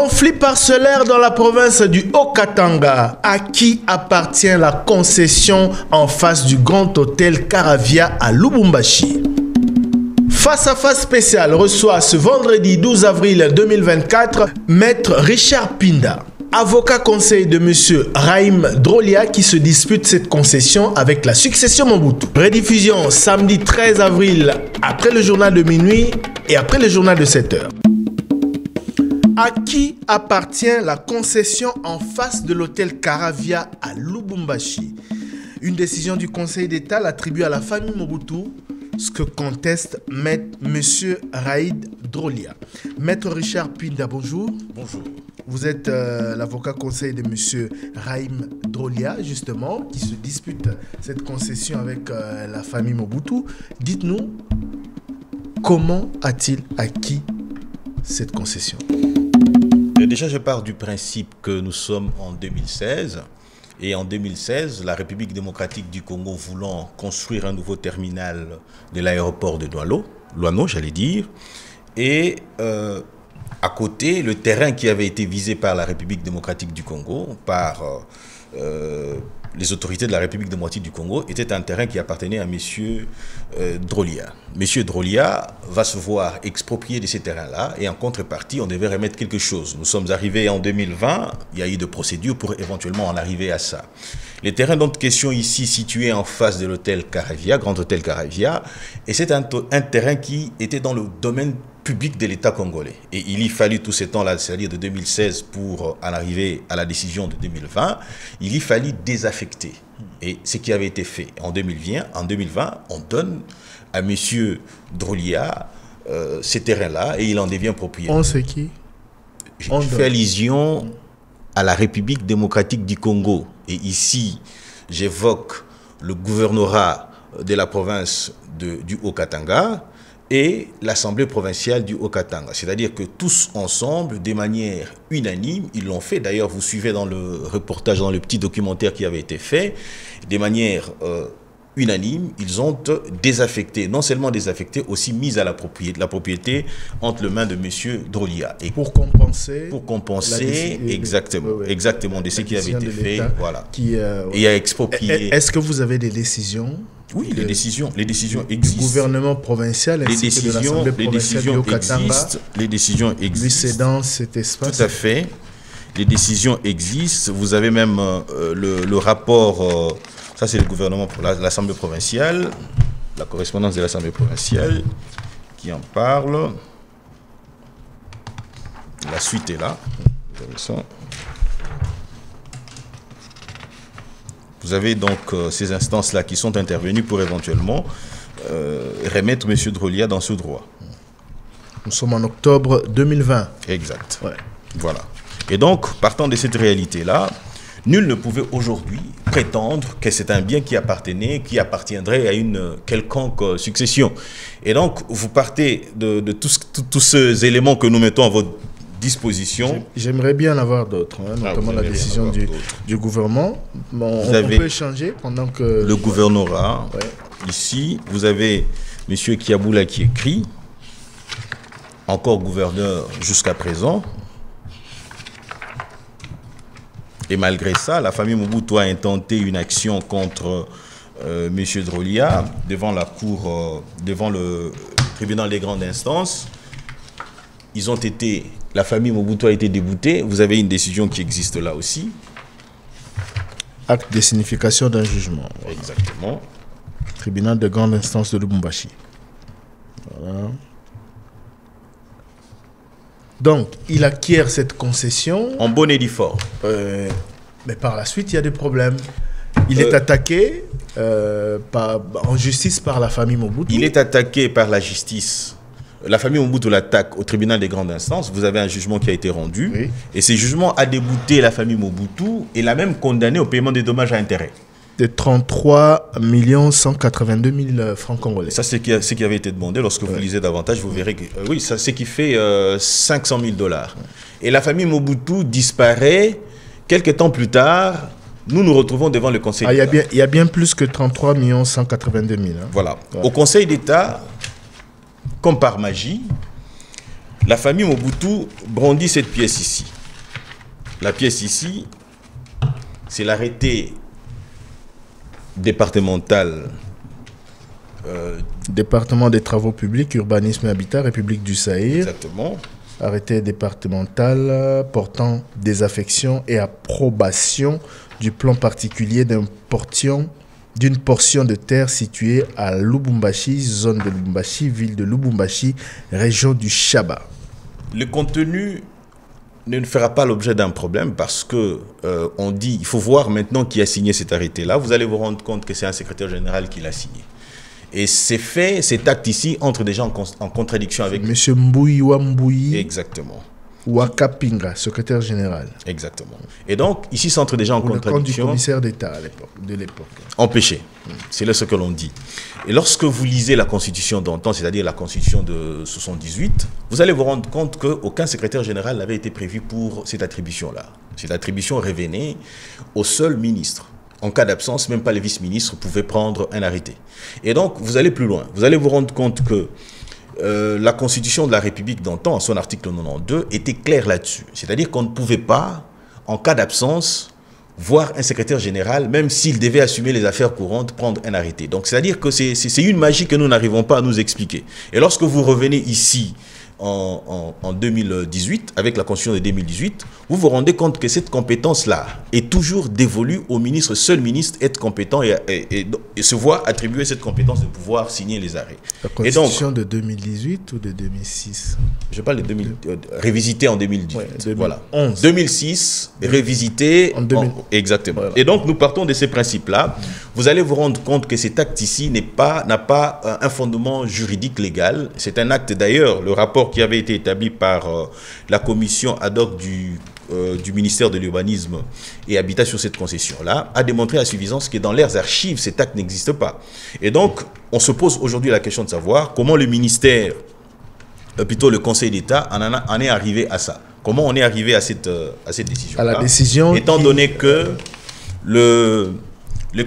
Conflit parcellaire dans la province du Haut-Katanga. À qui appartient la concession en face du Grand Hôtel Caravia à Lubumbashi? Face à face spécial reçoit ce vendredi 12 avril 2024 Maître Richard Pinda, avocat conseil de M. Raïm Drolia qui se dispute cette concession avec la succession Mobutu. Rediffusion samedi 13 avril après le journal de minuit et après le journal de 7 h. À qui appartient la concession en face de l'hôtel Caravia à Lubumbashi? Une décision du Conseil d'État l'attribue à la famille Mobutu, ce que conteste M. Raïd Drolia. Maître Richard Pinda, bonjour. Bonjour. Vous êtes l'avocat conseil de M. Raïm Drolia, justement, qui se dispute cette concession avec la famille Mobutu. Dites-nous, comment a-t-il acquis cette concession? Déjà, je pars du principe que nous sommes en 2016. Et en 2016, la République démocratique du Congo voulant construire un nouveau terminal de l'aéroport de Doualo, j'allais dire, et à côté, le terrain qui avait été visé par la République démocratique du Congo, par les autorités de la République démocratique du Congo, était un terrain qui appartenait à M. Drolia. M. Drolia va se voir exproprié de ces terrains-là et en contrepartie, on devait remettre quelque chose. Nous sommes arrivés en 2020, il y a eu des procédures pour éventuellement en arriver à ça. Les terrains dont question ici, situés en face de l'hôtel Caravia, Grand Hôtel Caravia, et c'est un terrain qui était dans le domaine public de l'État congolais. Et il y fallut tout ce temps-là, c'est-à-dire de 2016 pour en arriver à la décision de 2020, il y fallut désaffecter. Et ce qui avait été fait en 2020, on donne à M. Drolia ces terrains-là et il en devient propriétaire. On sait qui? Je fais allusion à la République démocratique du Congo. Et ici, j'évoque le gouvernorat de la province du Haut-Katanga et l'Assemblée provinciale du Haut-Katanga. C'est-à-dire que tous ensemble, de manière unanime, ils l'ont fait. D'ailleurs, vous suivez dans le reportage, dans le petit documentaire qui avait été fait, de manière unanime, ils ont désaffecté, non seulement désaffecté, aussi mis à la propriété entre les mains de M. Drolia. Et pour compenser exactement de ce qui avait été fait, voilà. Et a exproprié. Est-ce que vous avez des décisions? Oui, les décisions existent. Du gouvernement provincial ainsi que de l'Assemblée provinciale du Haut-Katanga. Les décisions existent. Lui cédant cet espace. Tout à fait. Les décisions existent. Vous avez même le rapport, ça c'est le gouvernement, l'Assemblée provinciale, la correspondance de l'Assemblée provinciale qui en parle. La suite est là. Vous avez donc ces instances-là qui sont intervenues pour éventuellement remettre M. Drolia dans ce droit. Nous sommes en octobre 2020. Exact. Ouais. Voilà. Et donc, partant de cette réalité-là, nul ne pouvait aujourd'hui prétendre que c'est un bien qui appartiendrait à une quelconque succession. Et donc, vous partez de tous ces éléments que nous mettons à votre disposition. J'aimerais bien en avoir d'autres, notamment la décision du gouvernement. Bon, on peut échanger pendant que... Le gouvernorat, ici, vous avez M. Kiaboula qui écrit, encore gouverneur jusqu'à présent. Et malgré ça, la famille Mobutu a intenté une action contre M. Drolia devant la cour, devant le tribunal des grandes instances. La famille Mobutu a été déboutée. Vous avez une décision qui existe là aussi. Acte de signification d'un jugement. Exactement. Tribunal de grande instance de Lubumbashi. Voilà. Donc, il acquiert cette concession. En bonne et due forme. Mais par la suite, il y a des problèmes. Il est attaqué en justice par la famille Mobutu. Il est attaqué par la justice. La famille Mobutu l'attaque au tribunal des grandes instances. Vous avez un jugement qui a été rendu. Oui. Et ce jugement a débouté la famille Mobutu et l'a même condamné au paiement des dommages à intérêts. De 33 182 000 francs congolais. Ça, c'est ce qui avait été demandé. Lorsque vous lisez davantage, vous verrez que oui, ça, c'est ce qui fait 500 000 $. Et la famille Mobutu disparaît. Quelques temps plus tard, nous nous retrouvons devant le Conseil d'État. Il y a bien plus que 33 182 000. Voilà. Ouais. Au Conseil d'État, comme par magie, La famille Mobutu brandit cette pièce ici. La pièce ici, c'est l'arrêté départemental. Département des travaux publics, urbanisme et habitat, République du Zaïre. Exactement. Arrêté départemental portant désaffection et approbation du plan particulier d'une portion de terre située à Lubumbashi, zone de Lubumbashi, ville de Lubumbashi, région du Chaba. Le contenu ne fera pas l'objet d'un problème parce que on dit, il faut voir maintenant qui a signé cet arrêté-là. Vous allez vous rendre compte que c'est un secrétaire général qui l'a signé. Et c'est fait, cet acte ici entre des gens en contradiction avec... Monsieur Mbouyi Wambouyi. Exactement. Wakapinga, secrétaire général. Exactement. Et donc, ici, c'est entre des gens en contradiction. Le compte du commissaire d'État de l'époque. Empêché. C'est là ce que l'on dit. Et lorsque vous lisez la Constitution d'antan, c'est-à-dire la Constitution de 78, vous allez vous rendre compte qu'aucun secrétaire général n'avait été prévu pour cette attribution-là. Cette attribution revenait au seul ministre. En cas d'absence, même pas les vice-ministres pouvaient prendre un arrêté. Et donc, vous allez plus loin. Vous allez vous rendre compte que la Constitution de la République d'antan, en son article 92, était claire là-dessus. C'est-à-dire qu'on ne pouvait pas, en cas d'absence, voir un secrétaire général, même s'il devait assumer les affaires courantes, prendre un arrêté. Donc, c'est-à-dire que c'est une magie que nous n'arrivons pas à nous expliquer. Et lorsque vous revenez ici, en 2018, avec la Constitution de 2018, vous vous rendez compte que cette compétence-là est toujours dévolue au ministre. Seul ministre est compétent et se voit attribuer cette compétence de pouvoir signer les arrêts. La Constitution de 2018 ou de 2006? Je parle de révisité en 2018. Ouais, 2011. Voilà. 2006, révisité en 2000. Exactement. Voilà. Et donc, nous partons de ces principes-là. Vous allez vous rendre compte que cet acte ici n'a pas un fondement juridique légal. C'est un acte d'ailleurs, le rapport qui avait été établi par la commission ad hoc du ministère de l'Urbanisme et Habitat sur cette concession-là, a démontré à suffisance que dans leurs archives, cet acte n'existe pas. Et donc, on se pose aujourd'hui la question de savoir comment le ministère, plutôt le Conseil d'État, en est arrivé à ça. Comment on est arrivé à cette décision-là. À la décision étant donné que le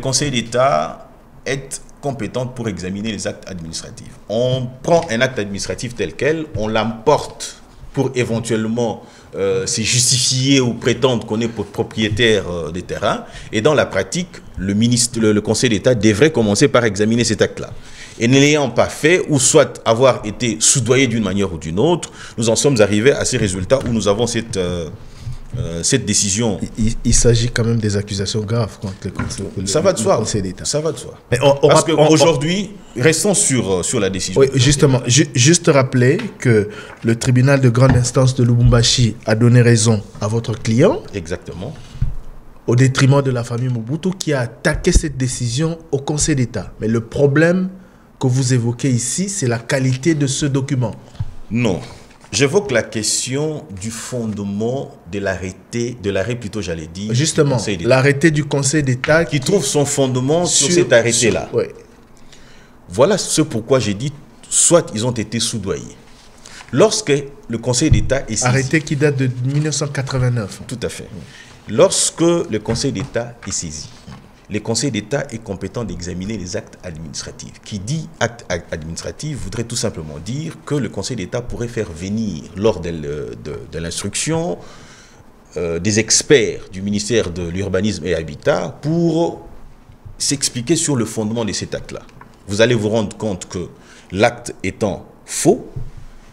Conseil d'État est compétente pour examiner les actes administratifs. On prend un acte administratif tel quel, on l'emporte pour éventuellement se justifier ou prétendre qu'on est propriétaire des terrains. Et dans la pratique, le Conseil d'État devrait commencer par examiner cet acte-là. Et ne l'ayant pas fait, ou soit avoir été soudoyé d'une manière ou d'une autre, nous en sommes arrivés à ces résultats où nous avons cette décision. Il s'agit quand même des accusations graves contre le Conseil d'État. Ça va de soi. Parce qu'aujourd'hui, restons sur la décision. Oui, justement, juste rappeler que le tribunal de grande instance de Lubumbashi a donné raison à votre client. Exactement. Au détriment de la famille Mobutu qui a attaqué cette décision au Conseil d'État. Mais le problème que vous évoquez ici, c'est la qualité de ce document. Non. J'évoque la question du fondement de l'arrêt plutôt, j'allais dire. Justement, l'arrêté du Conseil d'État qui trouve son fondement sur cet arrêté-là. Oui. Voilà ce pourquoi j'ai dit, soit ils ont été soudoyés. Lorsque le Conseil d'État est saisi... Arrêté qui date de 1989. Tout à fait. Lorsque le Conseil d'État est saisi, le Conseil d'État est compétent d'examiner les actes administratifs. Qui dit acte administratif voudrait tout simplement dire que le Conseil d'État pourrait faire venir, lors de l'instruction, des experts du ministère de l'Urbanisme et Habitat pour s'expliquer sur le fondement de cet acte-là. Vous allez vous rendre compte que l'acte étant faux,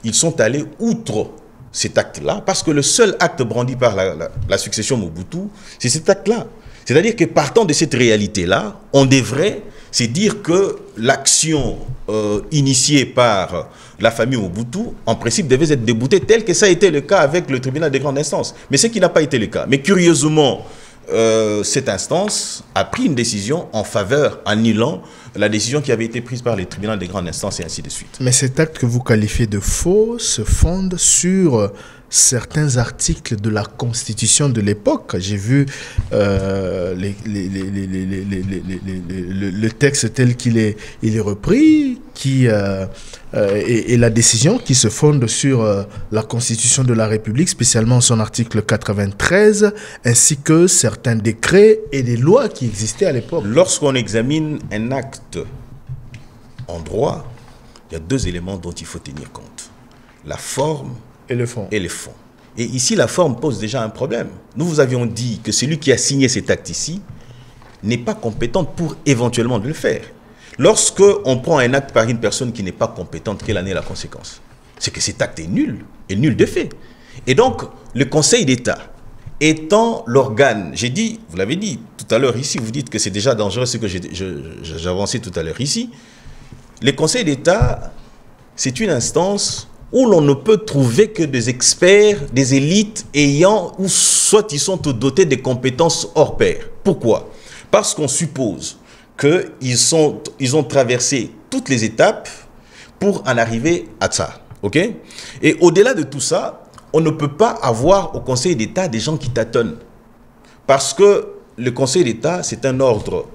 ils sont allés outre cet acte-là, parce que le seul acte brandi par la succession Mobutu, c'est cet acte-là. C'est-à-dire que partant de cette réalité-là, on devrait se dire que l'action initiée par la famille Mobutu, en principe, devait être déboutée, tel que ça a été le cas avec le tribunal de grande instance. Mais ce qui n'a pas été le cas. Mais curieusement, cette instance a pris une décision en faveur, annulant la décision qui avait été prise par les tribunaux de grande instance et ainsi de suite. Mais cet acte que vous qualifiez de faux se fonde sur certains articles de la Constitution de l'époque. J'ai vu le texte tel qu'il est repris, et la décision qui se fonde sur la Constitution de la République, spécialement son article 93, ainsi que certains décrets et des lois qui existaient à l'époque. Lorsqu'on examine un acte en droit, il y a deux éléments dont il faut tenir compte. La forme et le fond. Et les fonds. Et ici, la forme pose déjà un problème. Nous vous avions dit que celui qui a signé cet acte ici n'est pas compétente pour éventuellement de le faire. Lorsque on prend un acte par une personne qui n'est pas compétente, quelle en est la conséquence? C'est que cet acte est nul, et nul de fait. Et donc, le Conseil d'État étant l'organe, j'ai dit, vous l'avez dit tout à l'heure ici, vous dites que c'est déjà dangereux ce que j'ai avancé tout à l'heure ici. Le Conseil d'État, c'est une instance où l'on ne peut trouver que des experts, des élites ayant, ou soit ils sont dotés de compétences hors pair. Pourquoi? Parce qu'on suppose qu'ils ont traversé toutes les étapes pour en arriver à ça. Ok? Et au-delà de tout ça, on ne peut pas avoir au Conseil d'État des gens qui tâtonnent. Parce que le Conseil d'État, c'est un ordre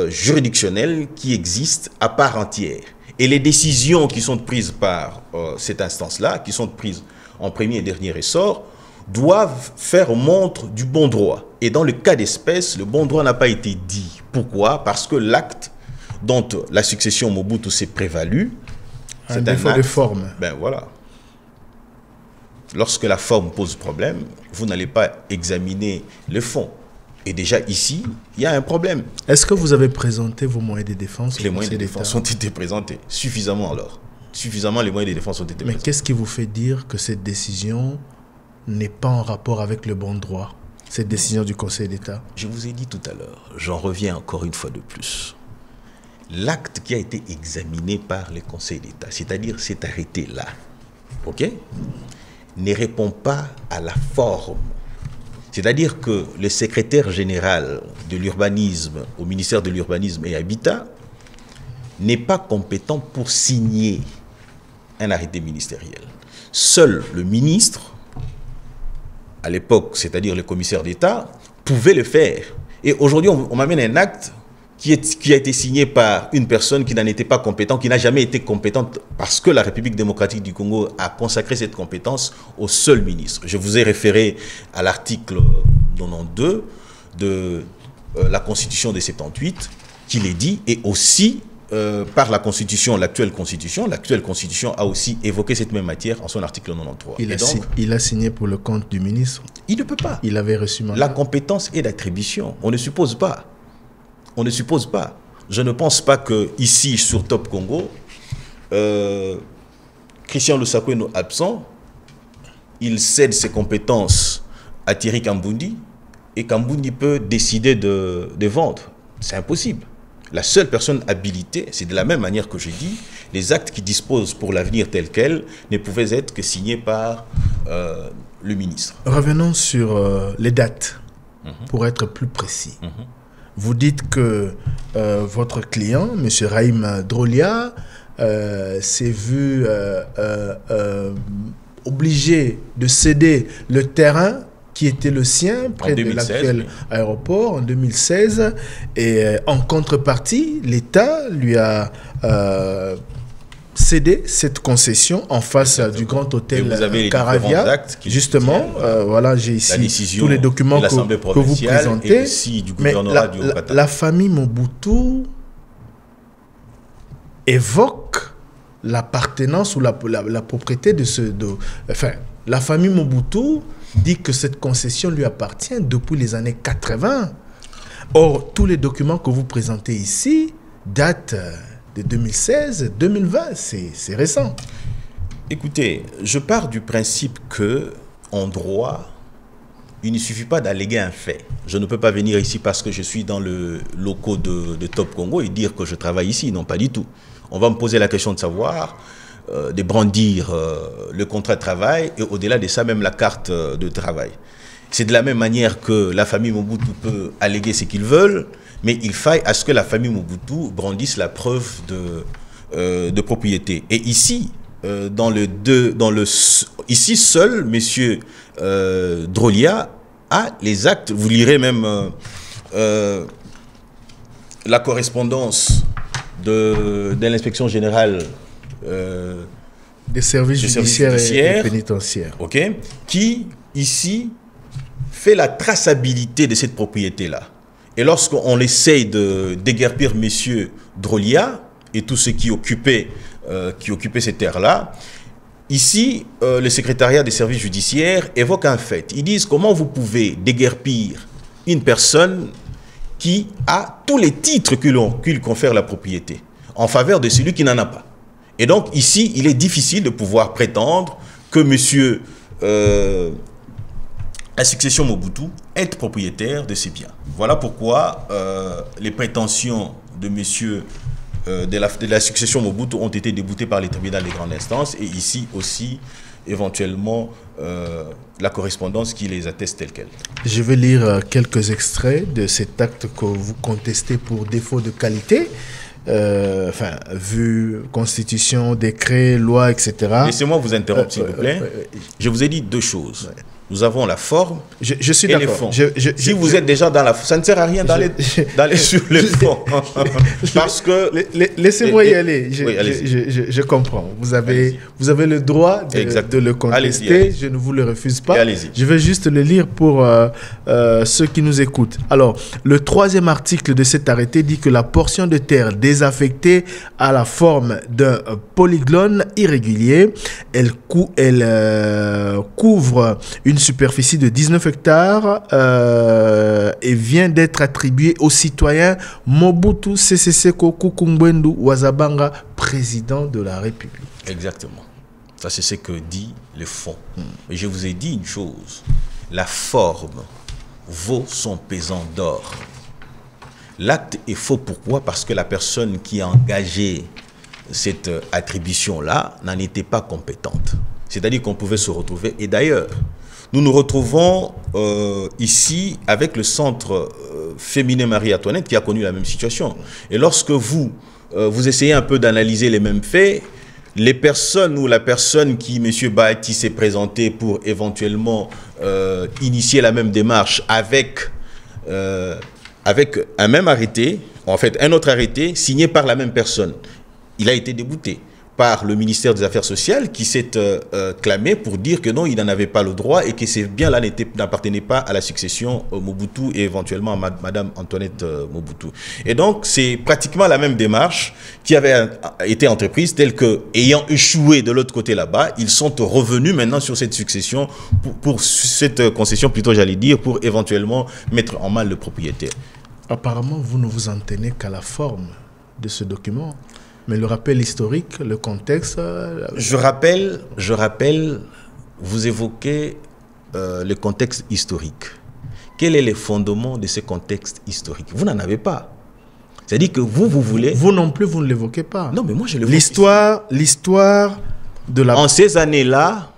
juridictionnel qui existe à part entière. Et les décisions qui sont prises par cette instance-là, qui sont prises en premier et dernier ressort, doivent faire montre du bon droit. Et dans le cas d'espèce, le bon droit n'a pas été dit. Pourquoi? Parce que l'acte dont la succession Mobutu s'est prévalue, c'est un défaut de forme. Ben voilà. Lorsque la forme pose problème, vous n'allez pas examiner le fond. Et déjà ici, il y a un problème. Est-ce que vous avez présenté vos moyens de défense? Les moyens de défense ont été présentés. Suffisamment alors. Suffisamment, les moyens de défense ont été présentés. Mais qu'est-ce qui vous fait dire que cette décision n'est pas en rapport avec le bon droit, cette décision du Conseil d'État? Je vous ai dit tout à l'heure, j'en reviens encore une fois de plus. L'acte qui a été examiné par le Conseil d'État, c'est-à-dire cet arrêté-là, ok, ne répond pas à la forme. C'est-à-dire que le secrétaire général de l'urbanisme au ministère de l'Urbanisme et Habitat n'est pas compétent pour signer un arrêté ministériel. Seul le ministre, à l'époque, c'est-à-dire le commissaire d'État, pouvait le faire. Et aujourd'hui, on m'amène un acte qui a été signé par une personne qui n'en était pas compétente, qui n'a jamais été compétente, parce que la République démocratique du Congo a consacré cette compétence au seul ministre. Je vous ai référé à l'article 92 de la Constitution de 78, qui l'est dit, et aussi par la Constitution, l'actuelle Constitution a aussi évoqué cette même matière en son article 93. Il a signé pour le compte du ministre? Il ne peut pas. Il avait reçu mandat. La compétence est d'attribution. On ne suppose pas. On ne suppose pas. Je ne pense pas que ici sur Top Congo, Christian Lusakweno absent, il cède ses compétences à Thierry Kambundi et Kambundi peut décider de vendre. C'est impossible. La seule personne habilitée, c'est de la même manière que je dis, les actes qui disposent pour l'avenir tel quel ne pouvaient être que signés par le ministre. Revenons sur les dates, pour être plus précis. Vous dites que votre client, M. Raïm Drolia, s'est vu obligé de céder le terrain qui était le sien, près de l'actuel aéroport, en 2016. Et en contrepartie, l'État lui a cédé cette concession en face du Grand Hôtel Caravia. Justement, voilà, j'ai ici tous les documents que vous présentez. Mais la famille Mobutu évoque l'appartenance ou la propriété de ce... enfin, la famille Mobutu dit que cette concession lui appartient depuis les années 80. Or, tous les documents que vous présentez ici datent de 2016, 2020, c'est récent. Écoutez, je pars du principe que, en droit, il ne suffit pas d'alléguer un fait. Je ne peux pas venir ici parce que je suis dans le locaux de Top Congo et dire que je travaille ici. Non, pas du tout. On va me poser la question de savoir, de brandir le contrat de travail et au-delà de ça, même la carte de travail. C'est de la même manière que la famille Mobutu peut alléguer ce qu'ils veulent, mais il faille à ce que la famille Mobutu brandisse la preuve de propriété. Et ici, ici seul, monsieur Drolia a les actes. Vous lirez même la correspondance de l'inspection générale des services judiciaires et pénitentiaires. Ok, qui ici fait la traçabilité de cette propriété-là. Et lorsqu'on essaye de déguerpir messieurs Drolia et tous ceux qui occupaient ces terres-là, ici, le secrétariat des services judiciaires évoque un fait. Ils disent comment vous pouvez déguerpir une personne qui a tous les titres qu'il confère la propriété en faveur de celui qui n'en a pas. Et donc ici, il est difficile de pouvoir prétendre que monsieur, la succession Mobutu est propriétaire de ces biens. Voilà pourquoi les prétentions de monsieur de la succession Mobutu ont été déboutées par les tribunaux de grande instance et ici aussi éventuellement la correspondance qui les atteste telle qu'elle. Je vais lire quelques extraits de cet acte que vous contestez pour défaut de qualité. Vu constitution, décret, loi, etc. Laissez-moi vous interrompre s'il vous plaît. Je vous ai dit deux choses. Ouais. Nous avons la forme je suis et les fonds. Si vous êtes déjà dans la forme, ça ne sert à rien d'aller sur le fond. Parce que... Laissez-moi y aller. Je comprends. Vous avez le droit de le contester. Allez-y. Je ne vous le refuse pas. Je vais juste le lire pour ceux qui nous écoutent. Alors, le 3e article de cet arrêté dit que la portion de terre désaffectée à la forme d'un polygone irrégulier, elle couvre une superficie de 19 hectares et vient d'être attribuée au citoyen Mobutu Sese Seko Kukumbwendu Wazabanga, président de la République. Exactement. Ça, c'est ce que dit le fond. Et je vous ai dit une chose. La forme vaut son pesant d'or. L'acte est faux. Pourquoi? Parce que la personne qui a engagé cette attribution-là n'en était pas compétente. C'est-à-dire qu'on pouvait se retrouver. Et d'ailleurs, nous nous retrouvons ici avec le centre féminin Marie-Antoinette qui a connu la même situation. Et lorsque vous essayez un peu d'analyser les mêmes faits, les personnes ou la personne qui, M. Bahati, s'est présenté pour éventuellement initier la même démarche avec un même arrêté, en fait un autre arrêté signé par la même personne, il a été débouté par le ministère des Affaires sociales qui s'est clamé pour dire que non, il n'en avait pas le droit et que ces biens-là n'appartenaient pas à la succession Mobutu et éventuellement à Madame Antoinette Mobutu. Et donc, c'est pratiquement la même démarche qui avait été entreprise, telle que, ayant échoué de l'autre côté là-bas, ils sont revenus maintenant sur cette succession, pour cette concession plutôt, j'allais dire, pour éventuellement mettre en mal le propriétaire. Apparemment, vous ne vous en tenez qu'à la forme de ce document. Mais le rappel historique, le contexte... Je rappelle, vous évoquez le contexte historique. Quel est le fondement de ce contexte historique? Vous n'en avez pas. C'est-à-dire que vous voulez... Vous non plus, vous ne l'évoquez pas. Non, mais moi je l'évoque. L'histoire de la... En ces années-là,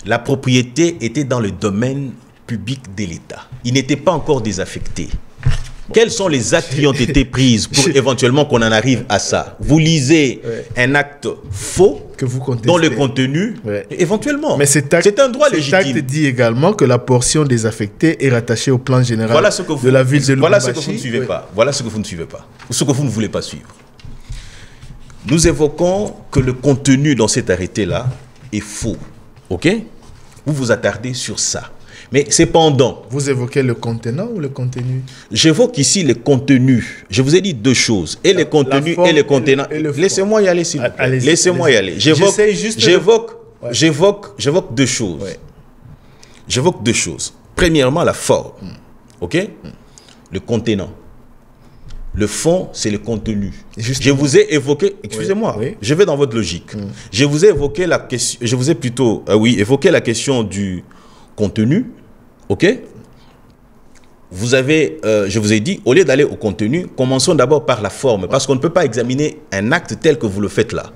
la propriété était dans le domaine public de l'État. Il n'était pas encore désaffecté. Quels sont les actes qui ont été pris pour éventuellement qu'on en arrive à ça? Vous lisez un acte faux que vous contestez, dont le contenu, éventuellement, mais c'est un droit légitime. Cet acte dit également que la portion désaffectée est rattachée au plan général de la ville de Lubumbashi. Voilà ce que vous ne suivez pas. Voilà ce que vous ne suivez pas. Ou ce que vous ne voulez pas suivre. Nous évoquons que le contenu dans cet arrêté-là est faux. OK? Vous vous attardez sur ça. Mais cependant... Vous évoquez le contenant ou le contenu? J'évoque ici le contenu. Je vous ai dit deux choses. Et le contenu et le contenant. Laissez-moi y aller, s'il vous plaît. Laissez-moi y aller. J'évoque deux choses. Ouais. J'évoque deux choses. Premièrement, la forme. OK? Le contenant. Le fond, c'est le contenu. Je vous ai évoqué... Excusez-moi, je vais dans votre logique. Je vous ai évoqué la question... Je vous ai plutôt... évoqué la question du contenu. OK? Vous avez, je vous ai dit, au lieu d'aller au contenu, commençons d'abord par la forme, parce qu'on ne peut pas examiner un acte tel que vous le faites là.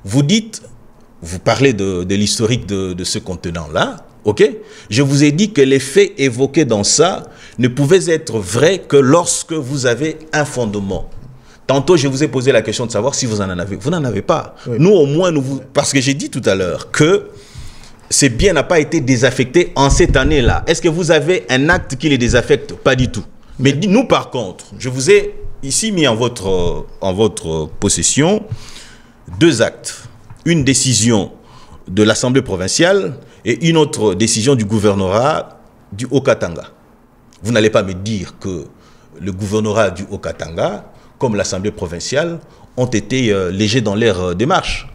Vous dites, vous parlez de l'historique de ce contenant-là, OK? Je vous ai dit que les faits évoqués dans ça ne pouvaient être vrais que lorsque vous avez un fondement. Tantôt, je vous ai posé la question de savoir si vous en avez. Vous n'en avez pas. Oui. Nous, au moins, parce que j'ai dit tout à l'heure que ces biens n'ont pas été désaffectés en cette année-là. Est-ce que vous avez un acte qui les désaffecte? Pas du tout. Mais nous, par contre, je vous ai ici mis en votre possession deux actes. Une décision de l'Assemblée provinciale et une autre décision du gouvernorat du Haut-Katanga. Vous n'allez pas me dire que le gouvernorat du Haut-Katanga, comme l'Assemblée provinciale, ont été légers dans leur démarche.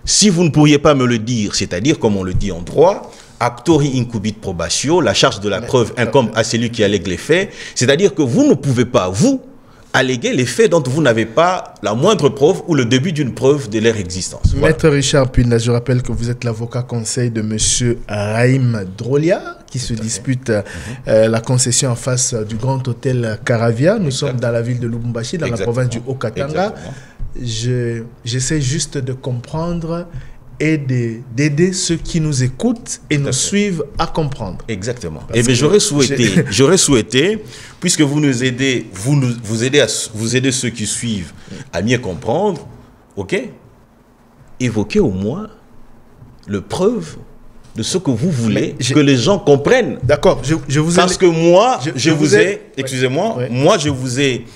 Si vous ne pourriez pas me le dire, c'est-à-dire, comme on le dit en droit, actori incubit probatio, la charge de la preuve incombe à celui qui allègue les faits, c'est-à-dire que vous ne pouvez pas, vous, alléguer les faits dont vous n'avez pas la moindre preuve ou le début d'une preuve de leur existence. Voilà. Maître Richard Pinda, je rappelle que vous êtes l'avocat conseil de M. Raïm Drolia, qui se dispute la concession en face du Grand Hôtel Caravia. Nous sommes dans la ville de Lubumbashi, dans la province du Haut-Katanga. J'essaie juste de comprendre et d'aider ceux qui nous écoutent et nous suivent à comprendre. Exactement. Et bien j'aurais souhaité, puisque vous nous aidez, vous aidez ceux qui suivent à mieux comprendre, ok, évoquez au moins le preuve de ce que vous voulez que les gens comprennent. D'accord. Je vous Parce que moi, je vous ai, excusez-moi, moi je vous ai,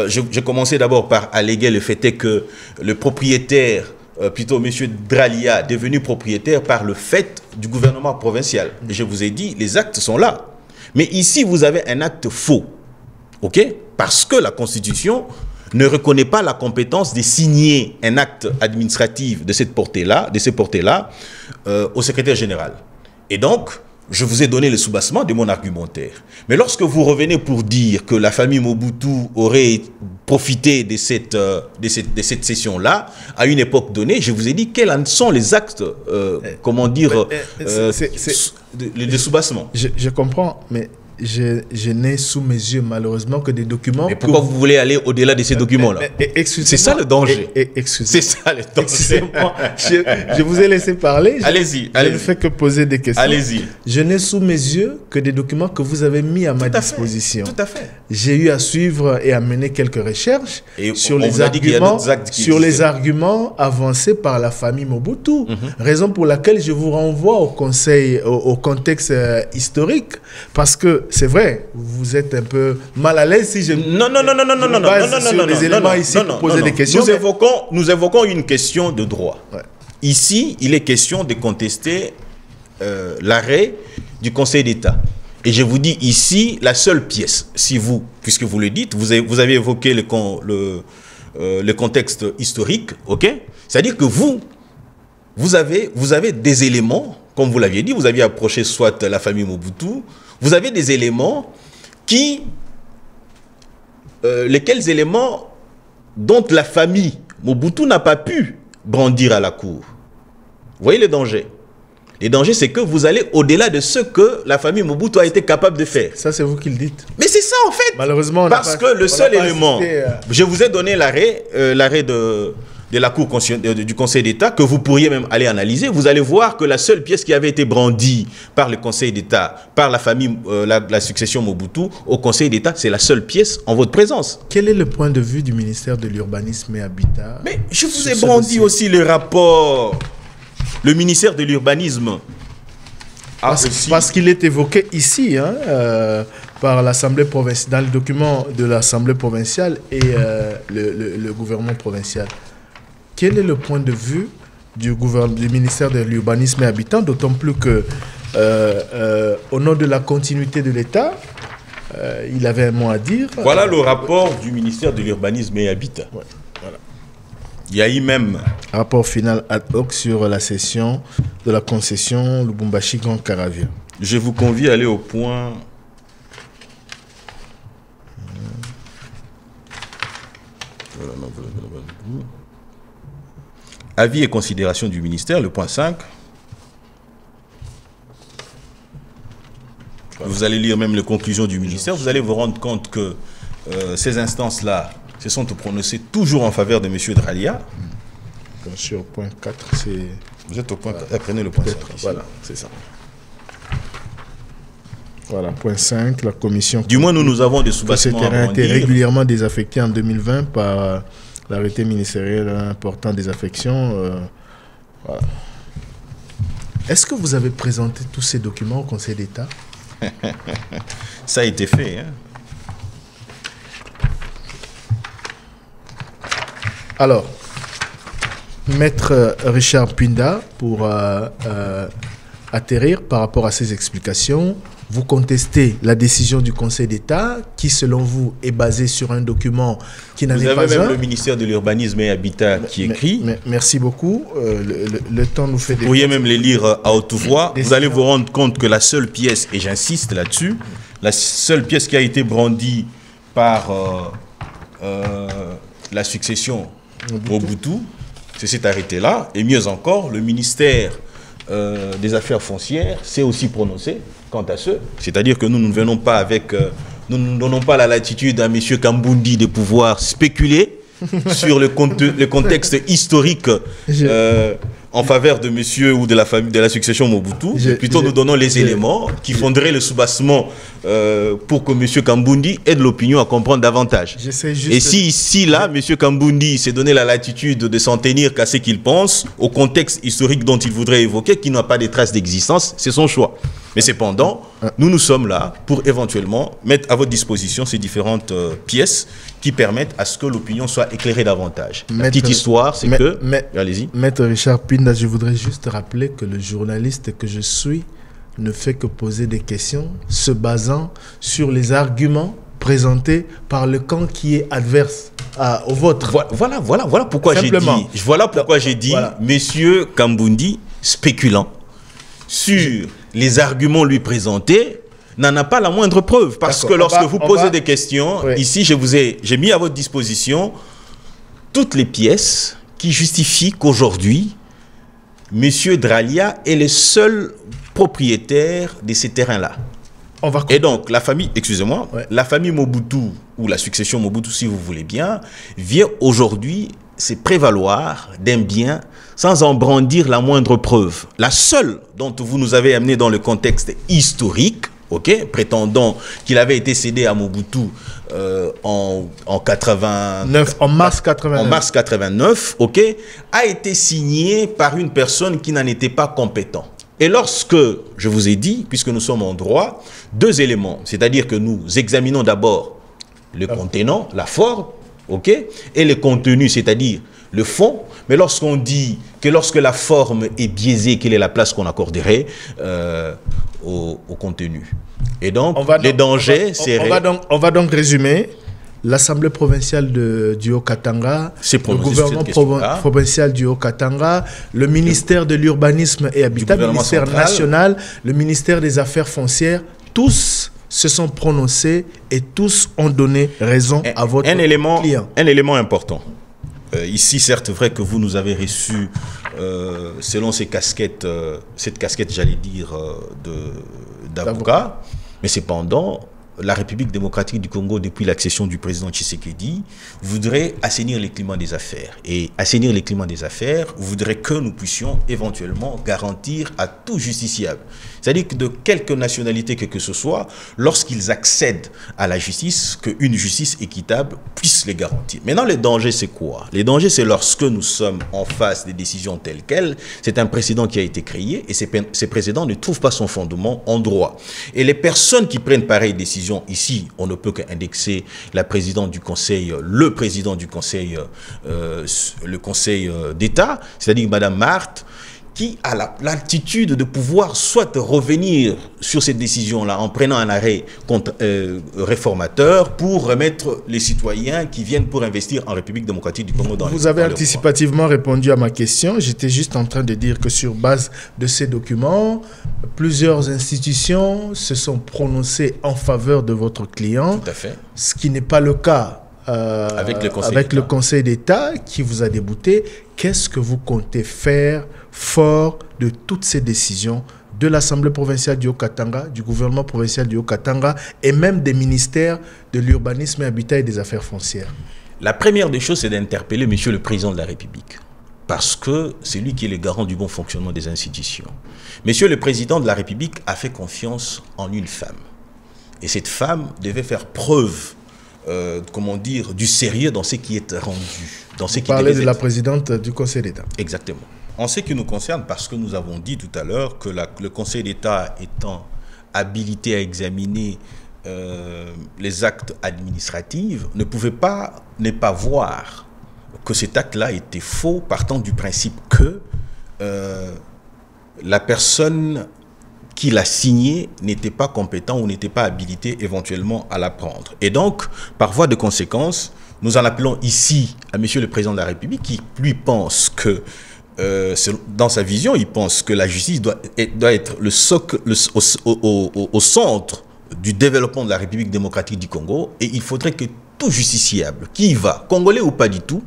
j'ai commencé d'abord par alléguer le fait que le propriétaire, plutôt M. Dralia, devenu propriétaire par le fait du gouvernement provincial. Et je vous ai dit, les actes sont là. Mais ici, vous avez un acte faux. OK? Parce que la Constitution ne reconnaît pas la compétence de signer un acte administratif de cette portée-là, au secrétaire général. Et donc, je vous ai donné le soubassement de mon argumentaire. Mais lorsque vous revenez pour dire que la famille Mobutu aurait profité de cette session-là, à une époque donnée, je vous ai dit quels en sont les actes, comment dire, de soubassement. Je comprends, mais je n'ai sous mes yeux malheureusement que des documents. Mais pourquoi vous voulez aller au-delà de ces documents-là? C'est ça le danger. C'est ça le danger. Excusez-moi, je vous ai laissé parler. Allez-y. Je ne fais que poser des questions. Allez-y. Je n'ai sous mes yeux que des documents que vous avez mis à ma disposition. Tout à fait. J'ai eu à suivre et à mener quelques recherches sur les arguments avancés par la famille Mobutu. Raison pour laquelle je vous renvoie au contexte historique, parce que c'est vrai, vous êtes un peu mal à l'aise si je non, les éléments ici pour poser des questions. Nous évoquons une question de droit. Ouais. Ici, il est question de contester l'arrêt du Conseil d'État. Et je vous dis ici, la seule pièce, puisque vous le dites, vous avez évoqué le contexte historique, ok? C'est-à-dire que vous avez des éléments, comme vous l'aviez dit, vous aviez approché soit la famille Mobutu, vous avez des éléments lesquels éléments dont la famille Mobutu n'a pas pu brandir à la cour. Vous voyez le danger? Le danger, c'est que vous allez au-delà de ce que la famille Mobutu a été capable de faire. Ça, c'est vous qui le dites. Mais c'est ça, en fait. Malheureusement, parce que le seul élément... Je vous ai donné l'arrêt de la Cour du Conseil d'État, que vous pourriez même aller analyser. Vous allez voir que la seule pièce qui avait été brandie par le Conseil d'État, par la famille, la succession Mobutu, au Conseil d'État, c'est la seule pièce en votre présence. Quel est le point de vue du ministère de l'Urbanisme et Habitat? Mais je vous ai brandi aussi le rapport, le ministère de l'Urbanisme. Parce qu'il est évoqué ici, par l'Assemblée provinciale, dans le document de l'Assemblée provinciale et le gouvernement provincial. Quel est le point de vue du ministère de l'Urbanisme et Habitat, d'autant plus que, au nom de la continuité de l'État, il avait un mot à dire. Voilà le rapport du ministère de l'Urbanisme et Habitat. Ouais, voilà. Il y a eu même... Rapport final ad hoc sur la cession de la concession Lubumbashi Grand Caravia. Je vous convie à aller au point... Avis et considération du ministère, le point 5. Vous allez lire même les conclusions du ministère. Vous allez vous rendre compte que ces instances-là se sont prononcées toujours en faveur de M. Dralia. Bien sûr, au point 4, c'est... Vous êtes au point 4. Prenez le point 5. Voilà, c'est ça. Voilà, point 5, la commission... Du moins, nous avons des sous-bâtiments a été régulièrement désaffecté en 2020 par... l'arrêté ministériel important des affections. Voilà. Est-ce que vous avez présenté tous ces documents au Conseil d'État? Ça a été fait. Hein? Alors, Maître Richard Pinda, pour atterrir par rapport à ces explications. Vous contestez la décision du Conseil d'État qui, selon vous, est basée sur un document qui n'en est pas un. Vous avez même le ministère de l'Urbanisme et Habitat qui écrit. Merci beaucoup. Le temps nous fait des... Vous pourriez même les lire à haute voix. Vous allez vous rendre compte que la seule pièce, et j'insiste là-dessus, la seule pièce qui a été brandie par la succession Mobutu, c'est cet arrêté-là. Et mieux encore, le ministère des Affaires foncières s'est aussi prononcé quant à ce. C'est-à-dire que nous ne venons pas avec... nous ne donnons pas la latitude à M. Kambundi de pouvoir spéculer sur le contexte historique en faveur de monsieur ou de la famille de la succession Mobutu. Plutôt nous donnons les éléments qui fonderaient le soubassement pour que monsieur Kambundi aide l'opinion à comprendre davantage. Et si ici, là, monsieur Kambundi s'est donné la latitude de s'en tenir qu'à ce qu'il pense, au contexte historique dont il voudrait évoquer, qui n'a pas de traces d'existence, c'est son choix. Mais cependant, nous sommes là pour éventuellement mettre à votre disposition ces différentes pièces qui permettent à ce que l'opinion soit éclairée davantage. La petite histoire, c'est que... Allez-y. Maître Richard Pinda, je voudrais juste rappeler que le journaliste que je suis ne fait que poser des questions se basant sur les arguments présentés par le camp qui est adverse au vôtre. Voilà pourquoi j'ai dit, messieurs Kambundi, spéculant sur les arguments lui présentés, n'en a pas la moindre preuve. Parce que lorsque vous posez des questions, ici, j'ai mis à votre disposition toutes les pièces qui justifient qu'aujourd'hui, M. Dralia est le seul propriétaire de ces terrains-là. Et donc, la famille, excusez-moi, la famille Mobutu, ou la succession Mobutu, si vous voulez bien, vient aujourd'hui se prévaloir d'un bien sans en brandir la moindre preuve. La seule dont vous nous avez amené dans le contexte historique, prétendant qu'il avait été cédé à Mobutu en mars 89, a été signé par une personne qui n'en était pas compétent. Et lorsque, je vous ai dit, puisque nous sommes en droit, deux éléments, c'est-à-dire que nous examinons d'abord le contenant, la forme, et le contenu, c'est-à-dire le fond. Mais lorsqu'on dit que lorsque la forme est biaisée, quelle est la place qu'on accorderait au contenu. Et donc, les dangers, c'est... On va donc résumer. L'Assemblée provinciale du Haut-Katanga, le gouvernement provincial du Haut-Katanga, le ministère de l'Urbanisme et Habitat, le ministère national, le ministère des Affaires foncières, tous se sont prononcés et tous ont donné raison à votre client. Un élément important. Ici, certes, vrai que vous nous avez reçus selon ces casquettes, cette casquette, j'allais dire, d'avocat, mais cependant, la République démocratique du Congo, depuis l'accession du président Tshisekedi, voudrait assainir les climats des affaires. Et assainir les climats des affaires voudrait que nous puissions éventuellement garantir à tout justiciable, c'est-à-dire que de quelque nationalité que ce soit, lorsqu'ils accèdent à la justice, qu'une justice équitable puisse les garantir. Maintenant, le danger, c'est quoi? Les dangers, c'est lorsque nous sommes en face des décisions telles quelles, c'est un précédent qui a été créé et ces précédents ne trouvent pas son fondement en droit. Et les personnes qui prennent pareille décision, ici, on ne peut qu'indexer la présidente du Conseil, le président du Conseil, le Conseil d'État, c'est-à-dire Madame Marthe, qui a l'altitude de pouvoir soit revenir sur cette décision-là en prenant un arrêt réformateur pour remettre les citoyens qui viennent pour investir en République démocratique du Congo dans Vous avez anticipativement répondu à ma question. J'étais juste en train de dire que sur base de ces documents, plusieurs institutions se sont prononcées en faveur de votre client. Tout à fait. Ce qui n'est pas le cas avec le Conseil d'État qui vous a débouté. Qu'est-ce que vous comptez faire fort de toutes ces décisions de l'Assemblée provinciale du Haut-Katanga, du gouvernement provincial du Haut-Katanga et même des ministères de l'Urbanisme et Habitat et des Affaires foncières? La première des choses, c'est d'interpeller Monsieur le Président de la République. Parce que c'est lui qui est le garant du bon fonctionnement des institutions. Monsieur le Président de la République a fait confiance en une femme. Et cette femme devait faire preuve du sérieux dans ce qui est rendu. Vous parlez de la présidente du Conseil d'État. Exactement. En ce qui nous concerne, parce que nous avons dit tout à l'heure que le Conseil d'État étant habilité à examiner les actes administratifs, ne pouvait pas ne pas voir que cet acte-là était faux, partant du principe que la personne qui l'a signé n'était pas compétent ou n'était pas habilité éventuellement à la prendre. Et donc, par voie de conséquence, nous en appelons ici à Monsieur le Président de la République qui, lui, pense que, dans sa vision, il pense que la justice doit être le socle, au centre du développement de la République démocratique du Congo, et il faudrait que tout justiciable qui y va, congolais ou pas du tout,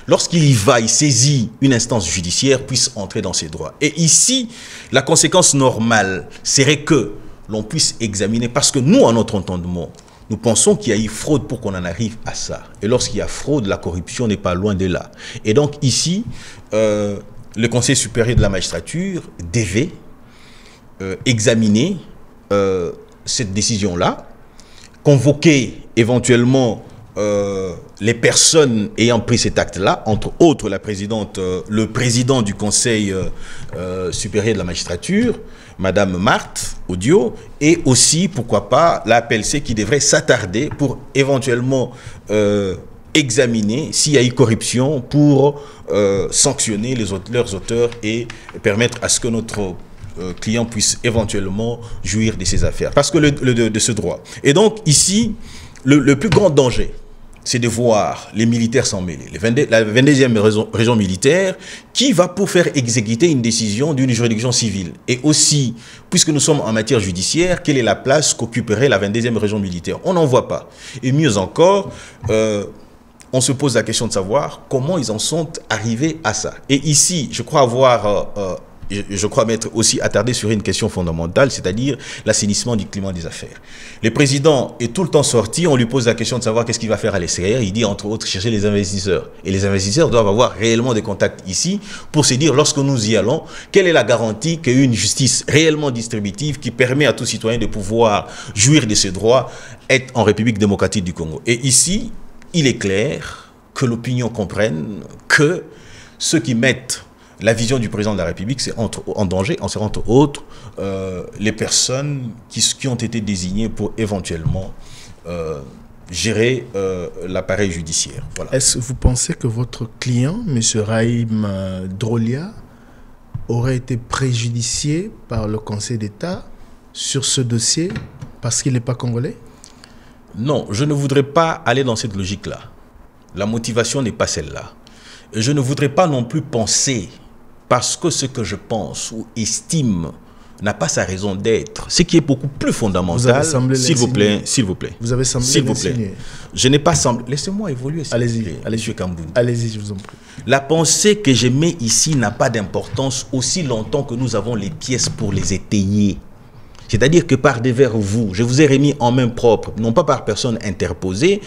lorsqu'il y va, il saisit une instance judiciaire, puisse entrer dans ses droits. Et ici, la conséquence normale serait que l'on puisse examiner, parce que nous, à notre entendement, nous pensons qu'il y a eu fraude pour qu'on en arrive à ça. Et lorsqu'il y a fraude, la corruption n'est pas loin de là. Et donc ici, le Conseil supérieur de la magistrature devait examiner cette décision-là, convoquer éventuellement les personnes ayant pris cet acte-là, entre autres le président du Conseil supérieur de la magistrature, Madame Marthe Audio, et aussi, pourquoi pas, la PLC qui devrait s'attarder pour éventuellement examiner s'il y a eu corruption pour sanctionner leurs auteurs et permettre à ce que notre client puisse éventuellement jouir de ses affaires, parce que de ce droit. Et donc ici, le plus grand danger, c'est de voir les militaires s'en mêler. La 22e région militaire qui va pour faire exécuter une décision d'une juridiction civile. Et aussi, puisque nous sommes en matière judiciaire, quelle est la place qu'occuperait la 22e région militaire? On n'en voit pas. Et mieux encore, on se pose la question de savoir comment ils en sont arrivés à ça. Et ici, je crois m'être aussi attardé sur une question fondamentale, c'est-à-dire l'assainissement du climat des affaires. Le président est tout le temps sorti, on lui pose la question de savoir qu'est-ce qu'il va faire à l'extérieur. Il dit entre autres chercher les investisseurs. Et les investisseurs doivent avoir réellement des contacts ici pour se dire, lorsque nous y allons, quelle est la garantie qu'une justice réellement distributive qui permet à tout citoyen de pouvoir jouir de ses droits est en République démocratique du Congo. Et ici, il est clair que l'opinion comprenne que ceux qui mettent la vision du président de la République, c'est en danger, entre autres, les personnes qui ont été désignées pour éventuellement gérer l'appareil judiciaire. Voilà. Est-ce que vous pensez que votre client, M. Rahim Drolia, aurait été préjudicié par le Conseil d'État sur ce dossier parce qu'il n'est pas congolais? Non, je ne voudrais pas aller dans cette logique-là. La motivation n'est pas celle-là. Et je ne voudrais pas non plus penser, parce que ce que je pense ou estime n'a pas sa raison d'être, ce qui est beaucoup plus fondamental, s'il vous plaît. Vous avez semblé l'insigner. Je n'ai pas semblé. Laissez-moi évoluer. Allez-y, M. Kambouni. Allez-y, je vous en prie. La pensée que je mets ici n'a pas d'importance aussi longtemps que nous avons les pièces pour les étayer. C'est-à-dire que par devers vous, je vous ai remis en main propre, non pas par personne interposée,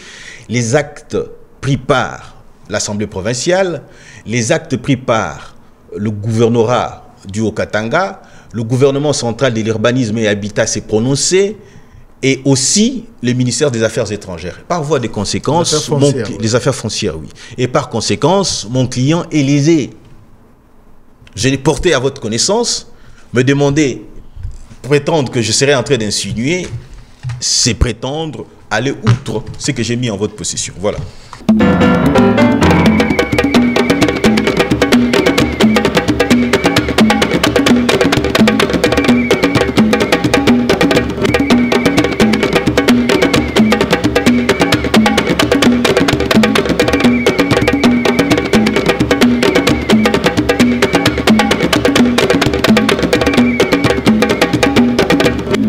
les actes pris par l'Assemblée provinciale, les actes pris par le gouvernorat du Haut-Katanga, le gouvernement central de l'urbanisme et habitat s'est prononcé, et aussi le ministère des Affaires étrangères. Par voie de conséquence, les affaires foncières, oui. Et par conséquence, mon client est lésé. Je l'ai porté à votre connaissance, me demander, prétendre que je serais en train d'insinuer, c'est prétendre aller outre ce que j'ai mis en votre possession. Voilà.